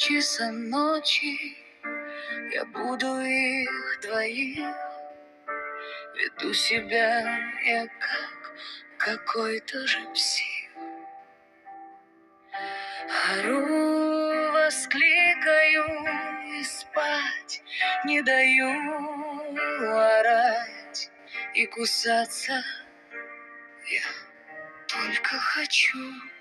часа ночи я буду их двоих. Веду себя я как какой-то же псих. Ору, воскликаю и спать не даю. Орать и кусаться я только хочу.